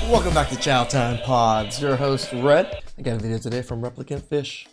Welcome back to Chow Time Pods. Your host, Red. I got a video today from Replicant Fish.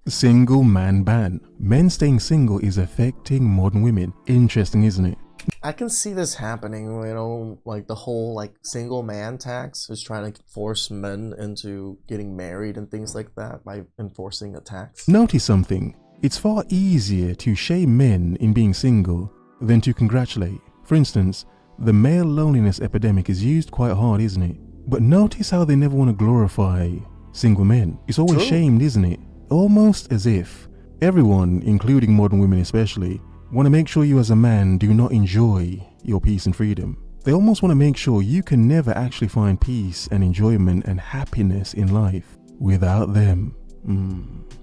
Single man ban. Men staying single is affecting modern women. Interesting, isn't it? I can see this happening, like the whole single man tax is trying to force men into getting married and things like that by enforcing a tax. Notice something. It's far easier to shame men in being single than to congratulate. For instance, the male loneliness epidemic is used quite hard, isn't it? But notice how they never want to glorify single men. It's always shamed, isn't it? Almost as if everyone, including modern women especially, want to make sure you as a man do not enjoy your peace and freedom. They almost want to make sure you can never actually find peace and enjoyment and happiness in life without them.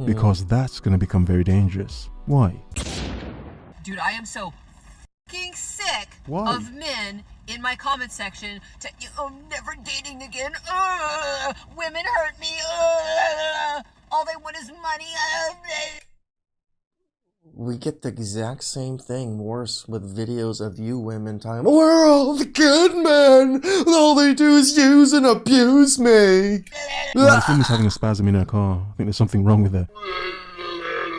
Because that's going to become very dangerous. Why? Dude, I am so fucking sick of men in my comment section never dating again. Women hurt me. All they want is money. We get the exact same thing, worse, with videos of you women talking, we're all the good men. All they do is use and abuse me. Well, this woman's having a spasm in her car. I think there's something wrong with her.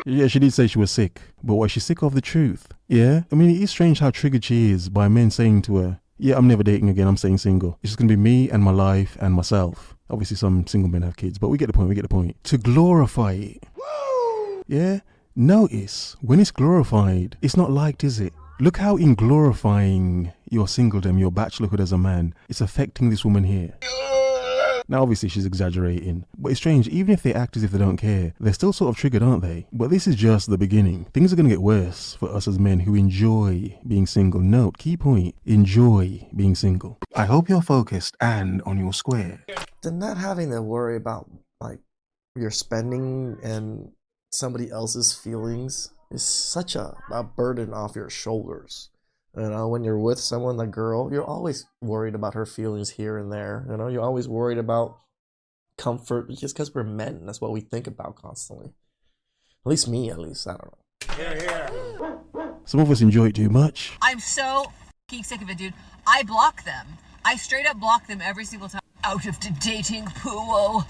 Yeah, she did say she was sick, but was she sick of the truth? Yeah? I mean, it is strange how triggered she is by men saying to her, yeah, I'm never dating again, I'm staying single. It's just going to be me and my life and myself. Obviously, some single men have kids, but we get the point, To glorify it. Yeah? Notice, when it's glorified, it's not liked, is it? Look how in glorifying your singledom, your bachelorhood as a man, it's affecting this woman here. Now, obviously, she's exaggerating, but it's strange, even if they act as if they don't care, they're still sort of triggered, aren't they? But this is just the beginning. Things are going to get worse for us as men who enjoy being single. Note, key point, enjoy being single. I hope you're focused and on your square. Then not having to worry about, your spending and somebody else's feelings is such a burden off your shoulders. When you're with someone, a girl, you're always worried about her feelings here and there. You're always worried about comfort just because we're men. That's what we think about constantly. At least me, I don't know. Some of us enjoy it too much. I'm so fucking sick of it, dude. I block them. I straight up block them every single time. Out of the dating pool.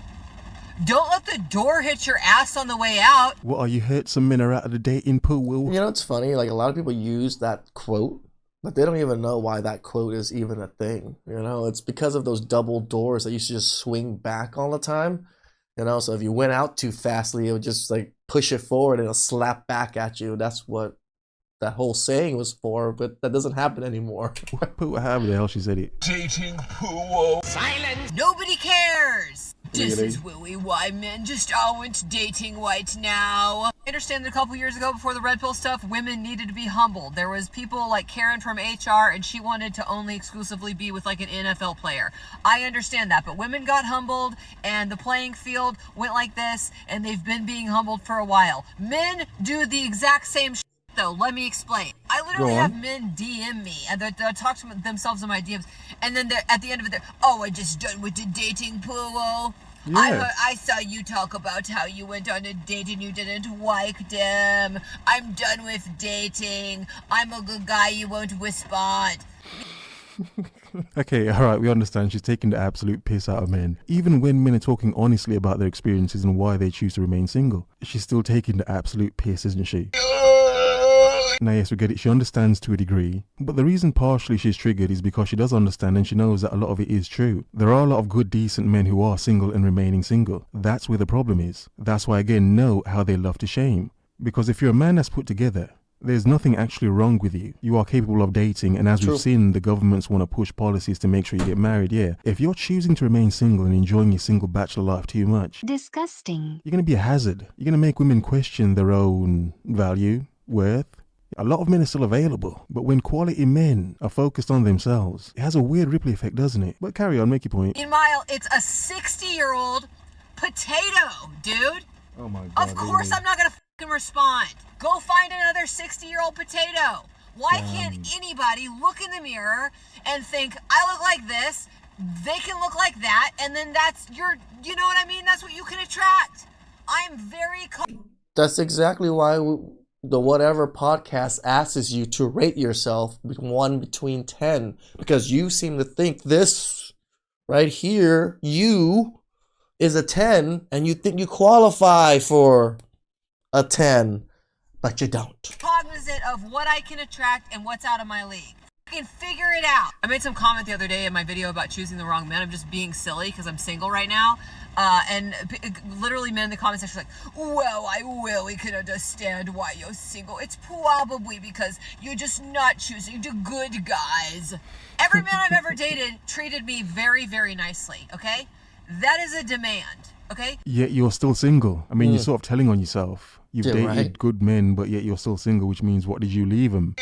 Don't let the door hit your ass on the way out. What are you hurt? Some men are out of the dating pool. It's funny. A lot of people use that quote, but they don't even know why that quote is even a thing. It's because of those double doors that used to just swing back all the time. So if you went out too fastly, it would just push it forward and it'll slap back at you. That's what that whole saying was for, but that doesn't happen anymore. However the hell she said it. Dating pool. Silence. Nobody cares. This is why men just aren't dating right now. I understand that a couple years ago, before the red pill stuff, women needed to be humbled. There was people like Karen from HR, and she wanted to only exclusively be with an NFL player. I understand that, but women got humbled, and the playing field went like this, and they've been being humbled for a while. Men do the exact same shit, though. Let me explain. I literally have men DM me, and they talk to themselves in my DMs, and then at the end of it, I just done with the dating pool. Yeah. I saw you talk about how you went on a date and you didn't like them. I'm done with dating. I'm a good guy, you won't respond. Okay, alright, we understand she's taking the absolute piss out of men. Even when men are talking honestly about their experiences and why they choose to remain single, she's still taking the absolute piss, isn't she? Now yes, we get it, she understands to a degree, but the reason partially she's triggered is because she does understand and she knows that a lot of it is true. There are a lot of good decent men who are single and remaining single. That's where the problem is. That's why again, know how they love to shame. Because if you're a man that's put together, there's nothing actually wrong with you. You are capable of dating, and as we've seen, the governments want to push policies to make sure you get married, yeah. If you're choosing to remain single and enjoying your single bachelor life too much, disgusting. You're going to be a hazard. You're going to make women question their own value, worth. A lot of men are still available, but when quality men are focused on themselves, it has a weird ripple effect, doesn't it? But carry on, make your point. Meanwhile, it's a 60-year-old potato, dude. Oh my God. Of course I'm not gonna fucking respond. Go find another 60-year-old potato. Why can't anybody look in the mirror and think, I look like this, they can look like that, and then that's your, you know what I mean? That's what you can attract. I'm very... That's exactly why the whatever podcast asks you to rate yourself 1 between 10, because you seem to think this Right here, you is a 10, and you think you qualify for a 10, but you don't. Cognizant of what I can attract and what's out of my league. I can figure it out. I made some comment the other day in my video about choosing the wrong men. I'm just being silly because I'm single right now. And literally men in the comment section like, well, I really can understand why you're single. It's probably because you're just not choosing the good guys. Every man I've ever dated treated me very, very nicely, okay? That is a demand, okay? Yet you're still single. I mean, you're sort of telling on yourself. You've Yeah, dated right. good men, but yet you're still single, which means what did you leave them?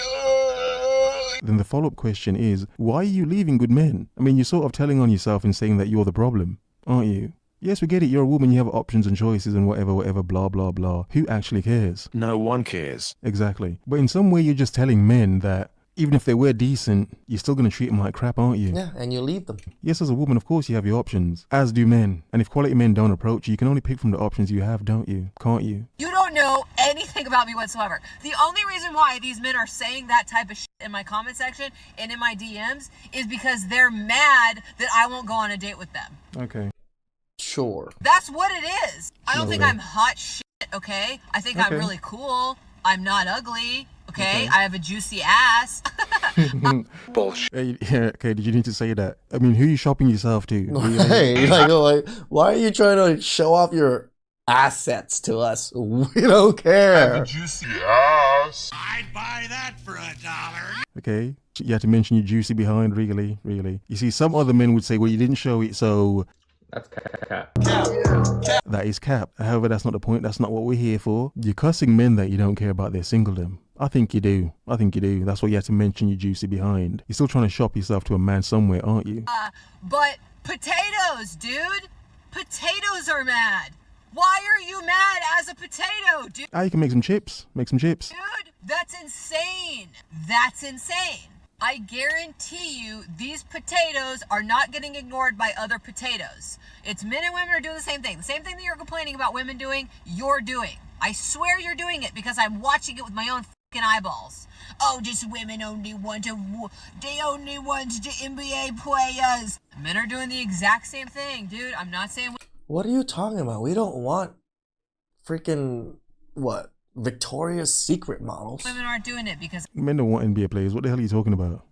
Then the follow-up question is, why are you leaving good men? I mean, you're sort of telling on yourself and saying that you're the problem, aren't you? Yes, we get it. You're a woman. You have options and choices and whatever, blah, blah, blah. Who actually cares? No one cares. Exactly. But in some way, you're just telling men that even if they were decent, you're still going to treat them like crap, aren't you? Yeah, and you leave them. Yes, as a woman, of course, you have your options, as do men. And if quality men don't approach you, you can only pick from the options you have, don't you? Can't you? You don't know anything about me whatsoever. The only reason why these men are saying that type of shit in my comment section and in my DMs is because they're mad that I won't go on a date with them. Okay. Sure. That's what it is. I don't No think way. I'm hot shit, okay? I think I'm Okay. really cool. I'm not ugly, okay? I have a juicy ass. Bullshit. Hey, yeah, okay, did you need to say that? I mean, who are you shopping yourself to? Really? Hey, like, why are you trying to show off your assets to us? We don't care. Juicy ass. I'd buy that for $1. Okay, you had to mention your juicy behind, really, really. You see, some other men would say, well, you didn't show it, so... That's cap. That is cap. However, that's not the point. That's not what we're here for. You're cussing men that you don't care about their singledom. I think you do. I think you do. That's why you had to mention your juicy behind. You're still trying to shop yourself to a man somewhere, aren't you? But potatoes, dude. Potatoes are mad. Why are you mad as a potato, dude? Ah, you can make some chips. Make some chips. Dude, that's insane. That's insane. I guarantee you these potatoes are not getting ignored by other potatoes. It's men and women are doing the same thing. The same thing that you're complaining about women doing, you're doing. I swear you're doing it because I'm watching it with my own fucking eyeballs. Oh, just women only want to, they only want the NBA players. Men are doing the exact same thing, dude. I'm not saying... What are you talking about? We don't want freaking, what, Victoria's Secret models. Women aren't doing it because Men don't want NBA players. What the hell are you talking about?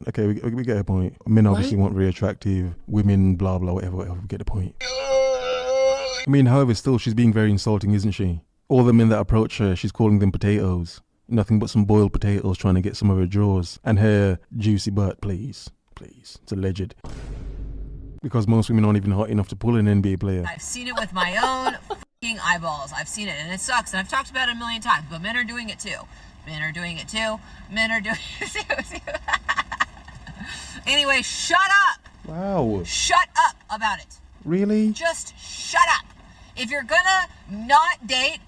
Okay, we get a point. Men obviously want very attractive women, blah, blah, whatever. We get the point. I mean, however, still, she's being very insulting, isn't she? All the men that approach her, she's calling them potatoes. Nothing but some boiled potatoes trying to get some of her drawers. And her juicy butt, please. Please. It's alleged. Because most women aren't even hot enough to pull an NBA player. I've seen it with my own fucking eyeballs. I've seen it and it sucks. And I've talked about it a million times, but men are doing it too. Men are doing it too. Men are doing it too. Anyway, shut up. Wow. Shut up about it. Really? Just shut up. If you're gonna not date,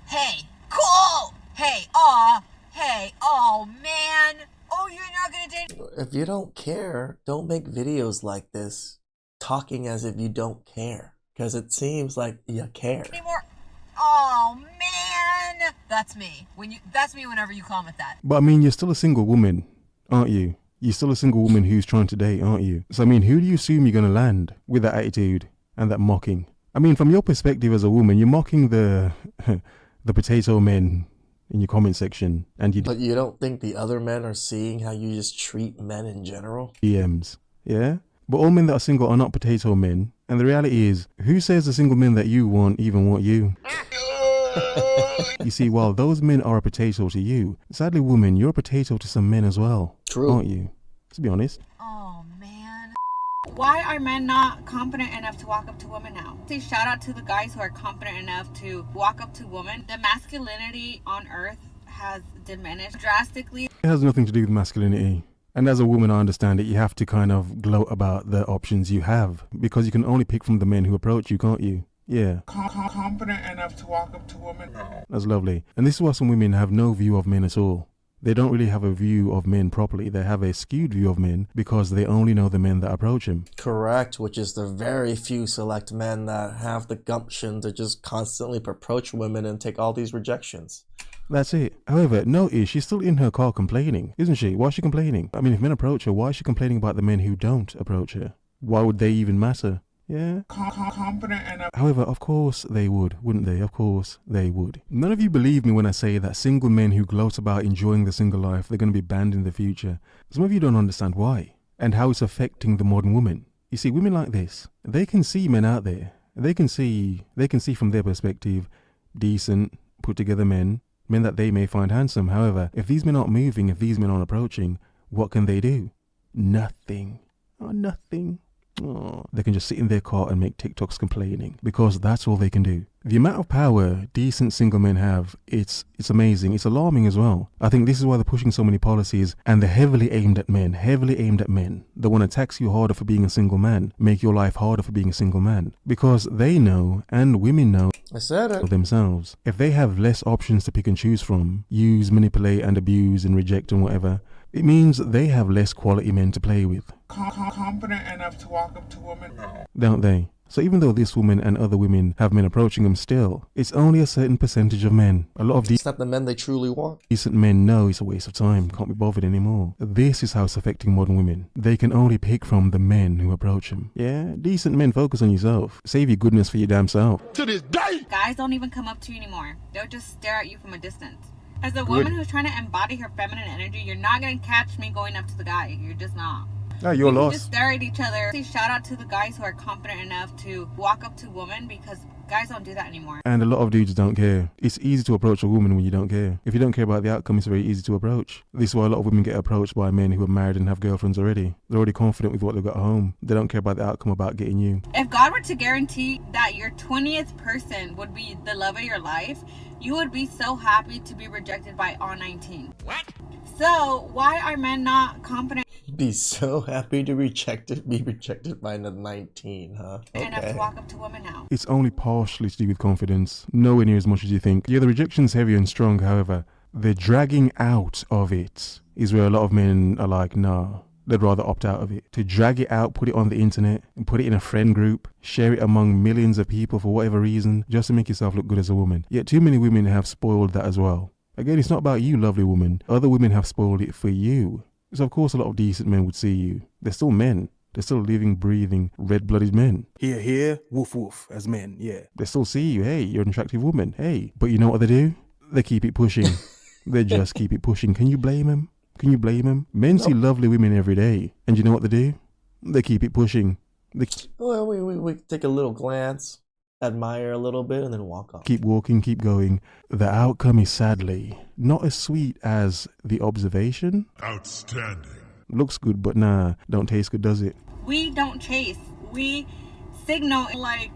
hey, cool. Hey, aw. Hey, oh man. Oh, you're not gonna date. If you don't care, don't make videos like this talking as if you don't care. Because it seems like you care. Anymore. Oh man. That's me. That's me whenever you comment that. But I mean, you're still a single woman, aren't you? You're still a single woman who's trying to date, aren't you? So I mean, who do you assume you're going to land with that attitude and that mocking? I mean, from your perspective as a woman, you're mocking the the potato men in your comment section and your But you don't think the other men are seeing how you just treat men in general? DMs, yeah? But all men that are single are not potato men. And the reality is, who says the single men that you want even want you? You see, while those men are a potato to you, sadly, woman, you're a potato to some men as well. True. Aren't you? Let's be honest. Oh man. Why are men not confident enough to walk up to women now? Say shout out to the guys who are confident enough to walk up to women. The masculinity on earth has diminished drastically. It has nothing to do with masculinity. And as a woman, I understand it. You have to kind of gloat about the options you have because you can only pick from the men who approach you, can't you? Yeah, Confident enough to walk up to women. that's lovely. And this is why some women have no view of men at all. They don't really have a view of men properly. They have a skewed view of men because they only know the men that approach them. Correct, which is the very few select men that have the gumption to just constantly approach women and take all these rejections. That's it. However, notice she's still in her car complaining, isn't she? Why is she complaining? I mean, if men approach her, why is she complaining about the men who don't approach her? Why would they even matter? Yeah. Confident enough. However, of course they would, wouldn't they? Of course they would. None of you believe me when I say that single men who gloat about enjoying the single life, they're going to be banned in the future. Some of you don't understand why and how it's affecting the modern woman. You see, women like this, they can see men out there. They can see from their perspective decent, put together men that they may find handsome. However, if these men aren't moving, if these men aren't approaching, what can they do? Nothing. Oh, nothing. Oh, they can just sit in their car and make TikToks complaining because that's all they can do. The amount of power decent single men have, it's amazing. It's alarming as well. I think this is why they're pushing so many policies, and they're heavily aimed at men. They want to tax you harder for being a single man, make your life harder for being a single man, because they know, and women know, I said it. themselves, if they have less options to pick and choose from, use, manipulate and abuse and reject and whatever, it means they have less quality men to play with. Confident enough to walk up to women. Don't they? So even though this woman and other women have men approaching them still, it's only a certain percentage of men. A lot of It's not the men they truly want. decent men know it's a waste of time, can't be bothered anymore. This is how it's affecting modern women. They can only pick from the men who approach them. Yeah, decent men, focus on yourself. Save your goodness for your damn self. To this day. Guys don't even come up to you anymore. They'll just stare at you from a distance. As a woman who's trying to embody her feminine energy, you're not going to catch me going up to the guy. You're just not. Ah, you're We lost. just stare at each other. Say shout out to the guys who are confident enough to walk up to women, because guys don't do that anymore. And a lot of dudes don't care. It's easy to approach a woman when you don't care. If you don't care about the outcome, it's very easy to approach. This is why a lot of women get approached by men who are married and have girlfriends already. They're already confident with what they've got at home. They don't care about the outcome about getting you. If God were to guarantee that your 20th person would be the love of your life, you would be so happy to be rejected by all 19. What? So why are men not confident Be so happy to be rejected by the 19, huh? enough to Okay. walk up to women now? It's only partially to do with confidence. Nowhere near as much as you think. Yeah, the rejection's heavy and strong, however, the dragging out of it is where a lot of men are like, nah. They'd rather opt out of it. To drag it out, put it on the internet, and put it in a friend group, share it among millions of people for whatever reason, just to make yourself look good as a woman. Yet too many women have spoiled that as well. Again, it's not about you, lovely woman. Other women have spoiled it for you. So of course a lot of decent men would see you. They're still men. They're still living, breathing, red-blooded men. Here, woof woof, as men, yeah. They still see you, hey, you're an attractive woman, hey. But you know what they do? They keep it pushing. They just keep it pushing. Can you blame them? Can you blame them? Men see lovely women every day. And you know what they do? They keep it pushing. They Well, we take a little glance, admire a little bit, and then walk off. keep walking, keep going. The outcome is sadly not as sweet as the observation. Outstanding. Looks good, but nah, don't taste good, does it? We don't chase. We signal like,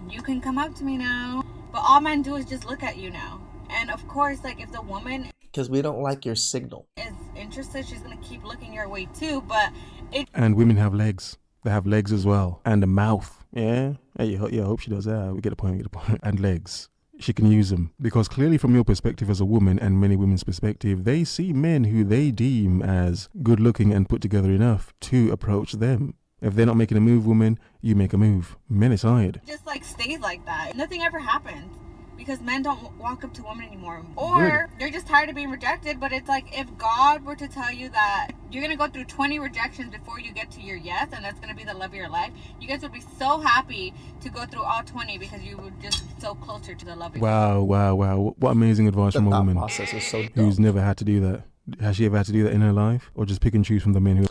you can come up to me now. But all men do is just look at you now. And of course, like, if the woman Because we don't like your signal. is interested, she's gonna keep looking your way too. But it And women have legs. They have legs as well. And a mouth. Yeah? Hey, I hope she does that. We get the point, And legs. She can use them. Because clearly from your perspective as a woman and many women's perspective, they see men who they deem as good looking and put together enough to approach them. If they're not making a move, woman, you make a move. Men aside. just like stays like that. Nothing ever happens. Because men don't walk up to women anymore. Or they're just tired of being rejected. But it's like, if God were to tell you that you're going to go through 20 rejections before you get to your yes, and that's going to be the love of your life, you guys would be so happy to go through all 20 because you were just so closer to the love of your life. Wow. What amazing advice The from a thought woman process is so dumb. who's never had to do that. Has she ever had to do that in her life? Or just pick and choose from the men who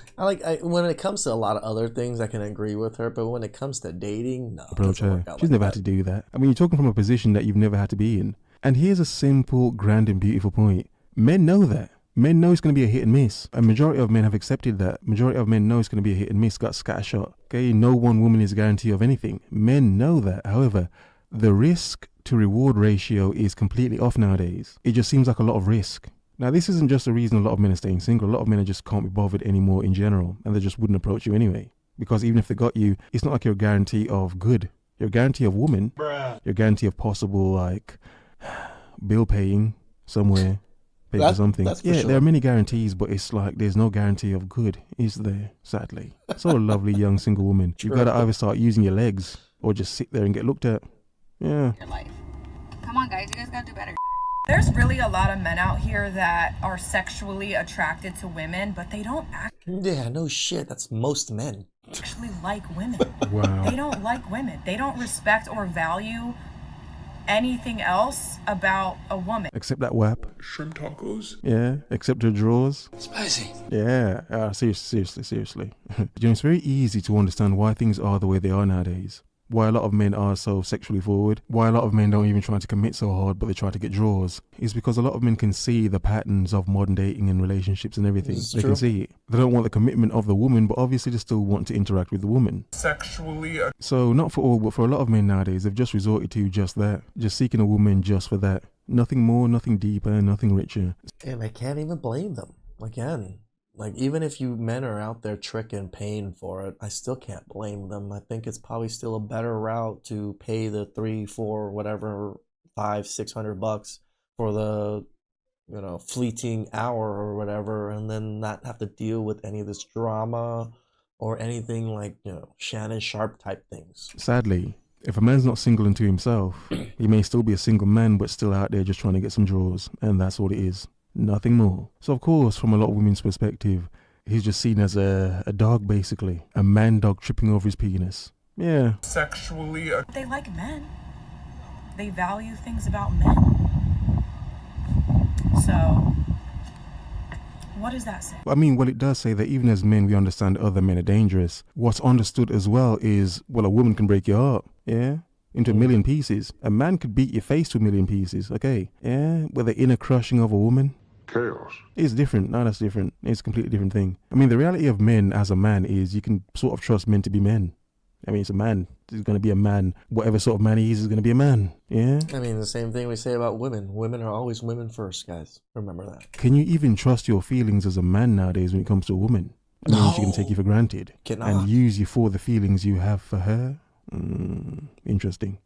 When it comes to a lot of other things, I can agree with her, but when it comes to dating, no. it approach doesn't her? work out She's like never had to do that. I mean, you're talking from a position that you've never had to be in. And here's a simple, grand and beautiful point. Men know that. Men know it's going to be a hit and miss. A majority of men have accepted that. Majority of men know it's going to be a hit and miss, got scattershot. Okay, no one woman is a guarantee of anything. Men know that. However, the risk to reward ratio is completely off nowadays. It just seems like a lot of risk. Now, this isn't just the reason a lot of men are staying single. A lot of men just can't be bothered anymore in general, and they just wouldn't approach you anyway. Because even if they got you, it's not like you're a guarantee of good. You're a guarantee of woman. You're a guarantee of possible, like, bill paying somewhere. Pay for something. that's for Yeah, sure. there are many guarantees, but it's like there's no guarantee of good, is there? Sadly. So a lovely young single woman. You've got to either start using your legs or just sit there and get looked at. Yeah. Your life. Come on, guys. You guys got to do better. There's really a lot of men out here that are sexually attracted to women, but they don't act Yeah, no shit. That's most men. actually like women. Wow. They don't like women. They don't respect or value anything else about a woman. Except that WAP. Shrimp tacos? Yeah. Except her drawers. Spicy. Yeah. Seriously. You know, it's very easy to understand why things are the way they are nowadays. Why a lot of men are so sexually forward. Why a lot of men don't even try to commit so hard, but they try to get draws. Is because a lot of men can see the patterns of modern dating and relationships and everything. This is They true. can see it. They don't want the commitment of the woman, but obviously they still want to interact with the woman. Sexually So not for all, but for a lot of men nowadays, they've just resorted to just that. Just seeking a woman just for that. Nothing more, nothing deeper, nothing richer. And I can't even blame them. Again, like even if you men are out there tricking, paying for it, I still can't blame them. I think it's probably still a better route to pay the 3, 4, whatever, 5, $600 for the, you know, fleeting hour or whatever, and then not have to deal with any of this drama or anything like, you know, Shannon Sharp type things. Sadly, if a man's not single unto himself, he may still be a single man, but still out there just trying to get some draws. And that's all it is. Nothing more. So of course, from a lot of women's perspective, he's just seen as a dog, basically. A man dog tripping over his penis. Yeah. sexually They like men. They value things about men. So, what does that say? I mean, well, it does say that even as men, we understand other men are dangerous. What's understood as well is, well, a woman can break your heart. Yeah. Into a million pieces. A man could beat your face to a million pieces. Okay. Yeah. But the inner crushing of a woman. Chaos. It's different. No, that's different. It's a completely different thing. I mean, the reality of men as a man is you can sort of trust men to be men. I mean, it's a man. He's going to be a man. Whatever sort of man he is going to be a man. Yeah? I mean, the same thing we say about women. Women are always women first, guys. Remember that. Can you even trust your feelings as a man nowadays when it comes to a woman? I mean, she can take you for granted. Cannot. And use you for the feelings you have for her. Interesting.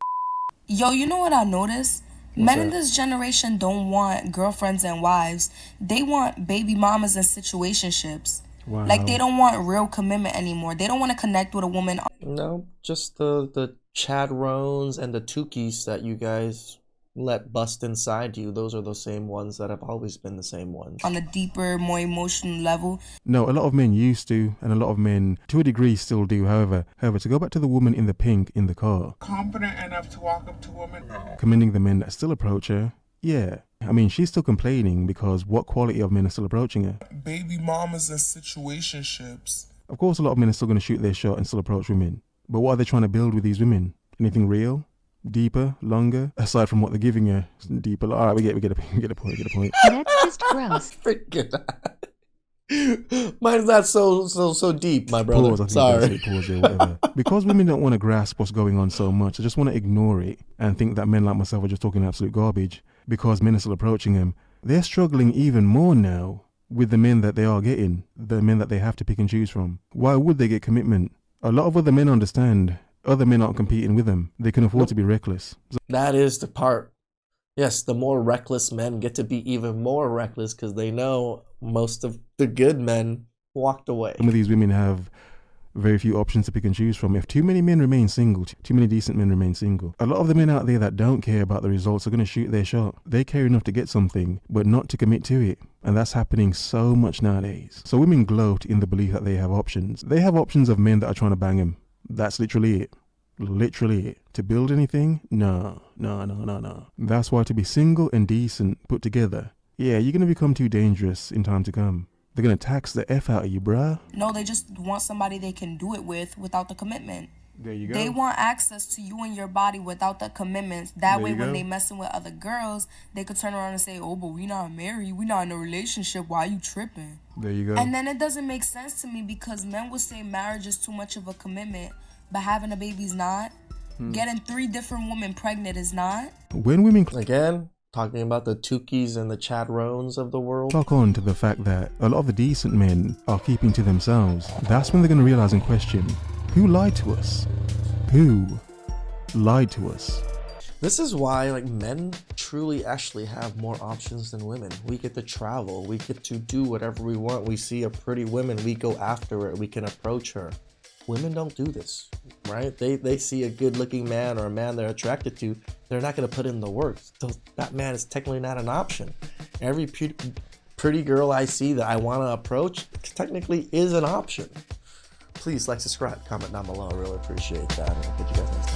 Yo, you know what I noticed? Men in that? this generation don't want girlfriends and wives. They want baby mamas and situationships. Wow. Like, they don't want real commitment anymore. They don't want to connect with a woman No, just the Chad Rones and the Tukis that you guys let bust inside you. Those are the same ones that have always been the same ones. on a deeper, more emotional level. No, a lot of men used to, and a lot of men, to a degree, still do. However, to go back to the woman in the pink in the car, confident enough to walk up to a woman. commending the men that still approach her. Yeah, I mean, she's still complaining because what quality of men are still approaching her? Baby mamas and situationships. Of course, a lot of men are still going to shoot their shot and still approach women. But what are they trying to build with these women? Anything real? Deeper? Longer? Aside from what they're giving her? Deeper? All right, we get a point. That's just gross. Freaking mine's not so deep, my brother. Pause, I think Sorry. that's it, pause there, whatever. Because women don't want to grasp what's going on so much, they just want to ignore it and think that men like myself are just talking absolute garbage because men are still approaching them. They're struggling even more now with the men that they are getting, the men that they have to pick and choose from. Why would they get commitment? A lot of other men understand other men aren't competing with them. They can afford to be reckless. So That is the part. Yes, the more reckless men get to be even more reckless because they know most of the good men walked away. some of these women have very few options to pick and choose from. If too many men remain single, too many decent men remain single, a lot of the men out there that don't care about the results are going to shoot their shot. They care enough to get something, but not to commit to it. And that's happening so much nowadays. So women gloat in the belief that they have options. They have options of men that are trying to bang them. That's literally it. Literally it. To build anything? No. That's why to be single and decent put together, yeah, you're going to become too dangerous in time to come. They're going to tax the F out of you, bruh. No, they just want somebody they can do it with without the commitment. There you go. They want access to you and your body without the commitments. That There way, you when go. they messing with other girls, they could turn around and say, "Oh, but we not married. We not in a relationship. Why you tripping?" There you go. And then it doesn't make sense to me because men will say marriage is too much of a commitment, but having a baby's not. Getting 3 different women pregnant is not. When women Again, talking about the Tukis and the Chad Rones of the world. clock on to the fact that a lot of the decent men are keeping to themselves, that's when they're going to realize and question, who lied to us? Who lied to us? This is why like men truly actually have more options than women. We get to travel, we get to do whatever we want. We see a pretty woman, we go after it, we can approach her. Women don't do this, right? They see a good looking man or a man they're attracted to, they're not going to put in the work. So that man is technically not an option. Every pretty girl I see that I want to approach technically is an option. please like, subscribe, comment down below. I really appreciate that. And I'll catch you guys next time.